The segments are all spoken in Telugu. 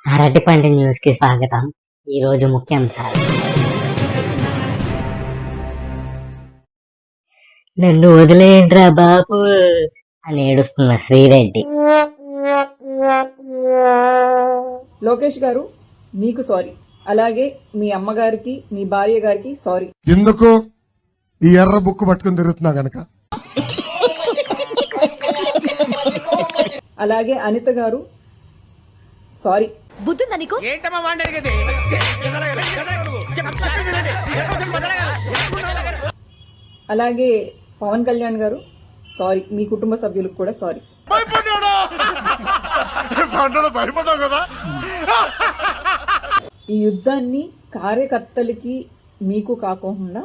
అరటిపండు న్యూస్ కి స్వాగతం. ఈ రోజు ముఖ్యాంశాలు. నన్ను వదిలేయండిరా బాబు అని ఏడుస్తున్న శ్రీరెడ్డి. లోకేష్ గారు మీకు సారీ, అలాగే మీ అమ్మగారికి మీ భార్య గారికి సారీ. ఎందుకు ఈ ఎర్ర బుక్ పట్టుకుని తిరుగుతున్నా గనక. అలాగే అనిత గారు సారీ. బుద్ధుందా నీకు? అలాగే పవన్ కళ్యాణ్ గారు సారీ. మీ కుటుంబ సభ్యులకు కూడా సారీ. ఈ యుద్ధాన్ని కార్యకర్తలకి మీకు కాకుండా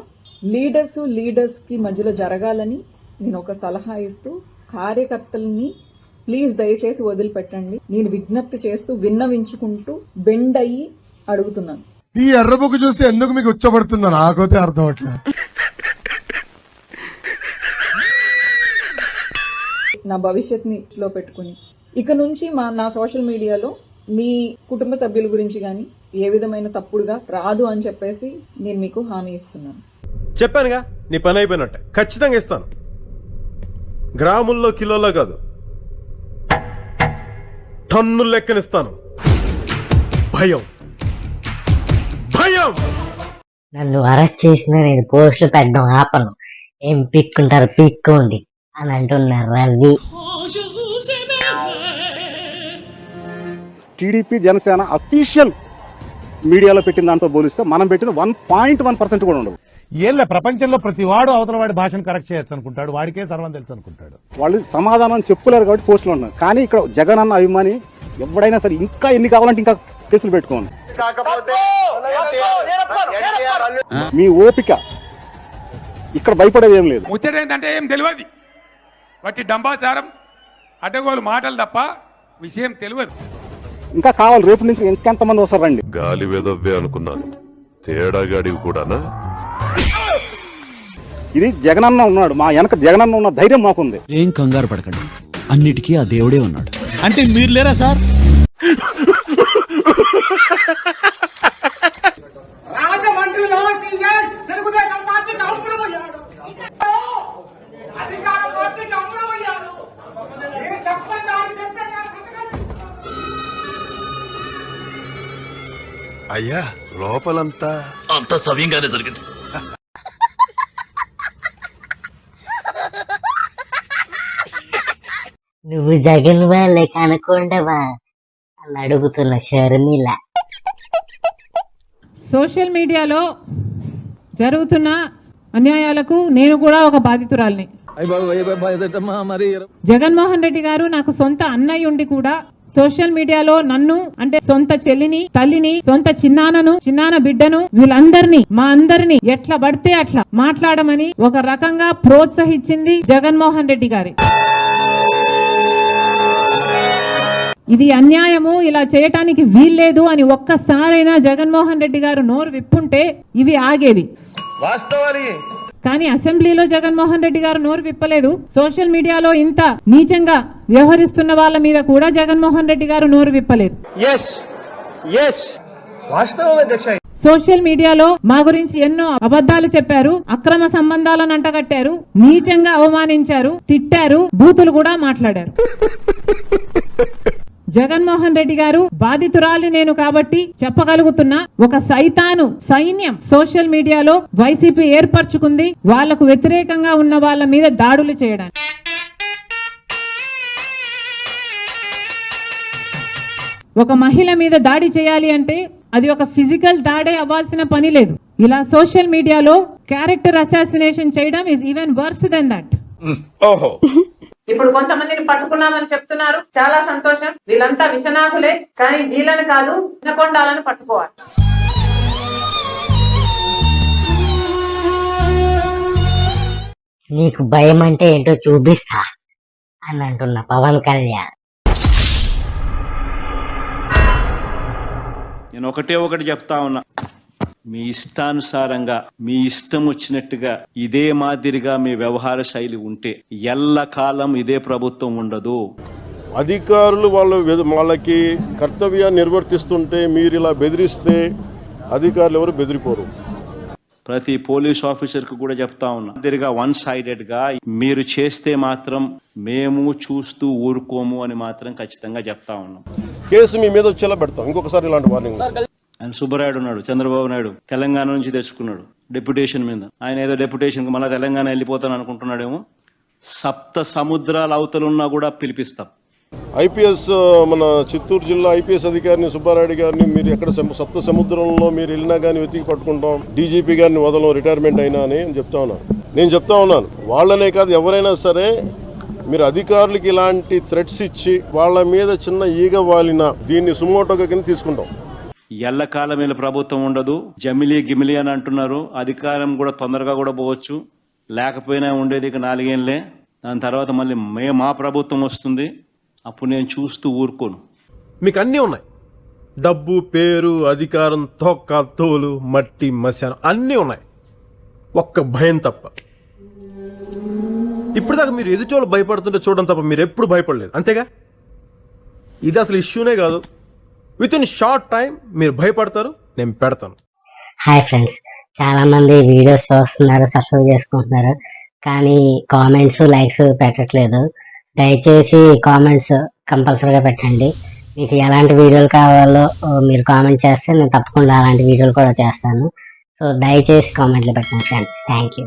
లీడర్స్ కి మధ్యలో జరగాలని నేను ఒక సలహా ఇస్తూ, కార్యకర్తల్ని ప్లీజ్ దయచేసి వదిలిపెట్టండి. నేను విజ్ఞప్తి చేస్తూ విన్నవించుకుంటూ బెండ్ అయ్యి అడుగుతున్నాను. ఈ ఎర్ర బుక్ చూసి ఎందుకు మీకు ఉచ్చబడుతుందో నాకైతే అర్థం అవట్లేదు. నా భవిష్యత్ని లో పెట్టుకుని ఇక నుంచి నా సోషల్ మీడియాలో మీ కుటుంబ సభ్యుల గురించి గాని ఏ విధమైన తప్పుడుగా రాదు అని చెప్పేసి నేను మీకు హామీ ఇస్తున్నాను. చెప్పానుగా, నీ పని అయిపోయినట్టే. ఖచ్చితంగా ఇస్తాను. గ్రాముల్లో కిలోలో కాదు, టన్నుల లెక్కనిస్తాను. భయం భయం. నన్ను అరెస్ట్ చేసిన నేను పోస్టులు పెట్టడం ఆపను. ఏం పిక్కుంటారు పిక్కోండి అని అంటున్నారు రవి. టీడీపీ జనసేన అఫీషియల్ మీడియాలో పెట్టిన దాంతో పోలిస్తే మనం పెట్టిన 1.1% కూడా ఉండదు. ఏళ్ళ ప్రపంచంలో ప్రతి వాడు అవతల వాడి భాషను కరెక్ట్ చేయొచ్చు అనుకుంటాడు, వాడికే సర్వం తెలుసు అనుకుంటాడు. వాళ్ళు సమాధానం చెప్పులేరు కాబట్టి పోస్టులు ఉన్నారు. కానీ ఇక్కడ జగన్ అన్న అభిమాని ఎవడైనా సరే ఇంకా ఎన్ని కావాలంటే ఇంకా కేసులు పెట్టుకోండి. మీ ఓపిక ఇక్కడ భయపడేది ఏం లేదు. ముచ్చటేందంటే ఏం తెలియదు, వాటి డంబాచారం అడ్డగోలు మాటలు తప్ప విషయం తెలియదు. ఇంకా కావాలి, రేపు నుంచి ఇంకెంతమంది వస్తారండి. గాలి వెదవ్వే అనుకున్నాను, తేడాగాడివి కూడానా? ఇది జగనన్న ఉన్నాడు, మా వెనక జగనన్న ఉన్న ధైర్యం మాకుంది. ఏం కంగారు పడకండి, అన్నిటికీ ఆ దేవుడే ఉన్నాడు. అంటే మీరు లేరా సార్? అయ్యా, లోపలంతా అంత సవ్యంగానే జరిగింది. నువ్వు జగన్ వాళ్ళే కనుకోండవా అని అడుగుతున్న షర్మిల. సోషల్ మీడియాలో జరుగుతున్న అన్యాయాలకు నేను కూడా ఒక బాధితురాలిని. జగన్మోహన్ రెడ్డి గారు నాకు సొంత అన్నయ్య ఉండి కూడా సోషల్ మీడియాలో నన్ను, అంటే సొంత చెల్లిని, తల్లిని, సొంత చిన్నాన్న బిడ్డను, వీళ్ళందరినీ, మా అందరినీ ఎట్లా పడితే అట్లా మాట్లాడమని ఒక రకంగా ప్రోత్సహించింది జగన్మోహన్ రెడ్డి గారి. ఇది అన్యాయము, ఇలా చేయటానికి వీల్లేదు అని ఒక్కసారైనా జగన్మోహన్ రెడ్డి గారు నోరు విప్పుంటే ఇవి ఆగేవి. కానీ అసెంబ్లీలో జగన్మోహన్ రెడ్డి గారు నోరు విప్పలేదు. సోషల్ మీడియాలో ఇంత నీచంగా వ్యవహరిస్తున్న వాళ్ళ మీద కూడా జగన్మోహన్ రెడ్డి గారు నోరు విప్పలేదు. సోషల్ మీడియాలో మా గురించి ఎన్నో అబద్ధాలు చెప్పారు, అక్రమ సంబంధాలను అంటగట్టారు, నీచంగా అవమానించారు, తిట్టారు, బూతులు కూడా మాట్లాడారు. జగన్మోహన్ రెడ్డి గారు బాధితురాలి నేను కాబట్టి చెప్పగలుగుతున్నా, ఒక సైన్యం సోషల్ మీడియాలో వైసీపీ ఏర్పరచుకుంది వాళ్లకు వ్యతిరేకంగా ఉన్న వాళ్ళ మీద దాడులు చేయడానికి. ఒక మహిళ మీద దాడి చేయాలి అంటే అది ఒక ఫిజికల్ దాడే అవ్వాల్సిన పని లేదు. ఇలా సోషల్ మీడియాలో క్యారెక్టర్ అసాసినేషన్ చేయడం is even worse than that. ఓహో, ఇప్పుడు కొంతమందిని పట్టుకున్నామని చెప్తున్నారు, చాలా సంతోషం. వీళ్ళంతా విషనాథులే, కానీ వీళ్ళని కాదు, వినకొండాలని పట్టుకోవాలి. నీకు భయం అంటే ఏంటో చూపిస్తా అని అంటున్న పవన్ కళ్యాణ్. నేను ఒకటి చెప్తా ఉన్నా, మీ ఇష్టానుసారంగా మీ ఇష్టం వచ్చినట్టుగా ఇదే మాదిరిగా మీ వ్యవహార శైలి ఉంటే ఎల్లకాలం ఇదే ప్రభుత్వం ఉండదు. అధికారులు వాళ్ళకి కర్తవ్యాన్ని నిర్వర్తిస్తుంటే మీరు ఇలా బెదిరిస్తే అధికారులు ఎవరు బెదిరిపోరు. ప్రతి పోలీస్ ఆఫీసర్కి కూడా చెప్తా ఉన్నా, తిరిగా వన్ సైడెడ్గా మీరు చేస్తే మాత్రం మేము చూస్తూ ఊరుకోము అని మాత్రం ఖచ్చితంగా చెప్తా ఉన్నాం. కేసు మీ మీద వచ్చేలా పెడతాం ఇంకొకసారి ఇలాంటి వార్నింగ్. ఆయన సుబ్బరాయుడు ఉన్నాడు, చంద్రబాబు నాయుడు తెలంగాణ నుంచి తెచ్చుకున్నాడు డెప్యుటేషన్ మీద. ఆయన ఏదో డెప్యుటేషన్కి మళ్ళీ తెలంగాణ వెళ్ళిపోతాను అనుకుంటున్నాడేమో. సప్త సముద్రాల అవతలున్నా కూడా పిలిపిస్తాం. ఐపీఎస్ మన చిత్తూరు జిల్లా ఐపీఎస్ అధికారిని సుబ్బారాయుడు గారిని మీరు ఎక్కడ సప్త సముద్రంలో మీరు వెళ్ళినా కానీ వెతికి పట్టుకుంటాం. డీజీపీ గారిని వదలం రిటైర్మెంట్ అయినా అని నేను చెప్తా ఉన్నాను. వాళ్ళనే కాదు ఎవరైనా సరే మీరు అధికారులకి ఇలాంటి థ్రెట్స్ ఇచ్చి వాళ్ళ మీద చిన్న ఈగ వాలిన దీన్ని సుమోటోగా కింద తీసుకుంటాం. ఎల్లకాలం వీళ్ళ ప్రభుత్వం ఉండదు. గిమిలి అని అంటున్నారు. అధికారం కూడా తొందరగా కూడా పోవచ్చు, లేకపోయినా ఉండేది ఇక 4 ఏళ్ళే. దాని తర్వాత మళ్ళీ మా ప్రభుత్వం వస్తుంది, అప్పుడు నేను చూస్తూ ఊరుకోను. మీకు అన్నీ ఉన్నాయి, డబ్బు, పేరు, అధికారం, తొక్క, తోలు, మట్టి, మశానం అన్నీ ఉన్నాయి, ఒక్క భయం తప్ప. ఇప్పటిదాకా మీరు ఎదుటోళ్ళు భయపడుతుంటే చూడడం తప్ప మీరు ఎప్పుడు భయపడలేదు, అంతేగా? ఇది అసలు ఇష్యూనే కాదు. విత్ ఇన్ షార్ట్ టైం మీరు భయపడతారు, నేను పెడతాను. హాయ్ ఫ్రెండ్స్, చాలా మంది వీడియోస్ చూస్తున్నారు, సబ్స్క్రైబ్ చేసుకుంటున్నారు, కానీ కామెంట్స్ లైక్స్ పెట్టట్లేదు. దయచేసి కామెంట్స్ కంపల్సరీగా పెట్టండి. మీకు ఎలాంటి వీడియోలు కావాలో మీరు కామెంట్ చేస్తే నేను తప్పకుండా అలాంటి వీడియోలు కూడా చేస్తాను. సో దయచేసి కామెంట్లు పెట్టండి ఫ్రెండ్స్. Thank you.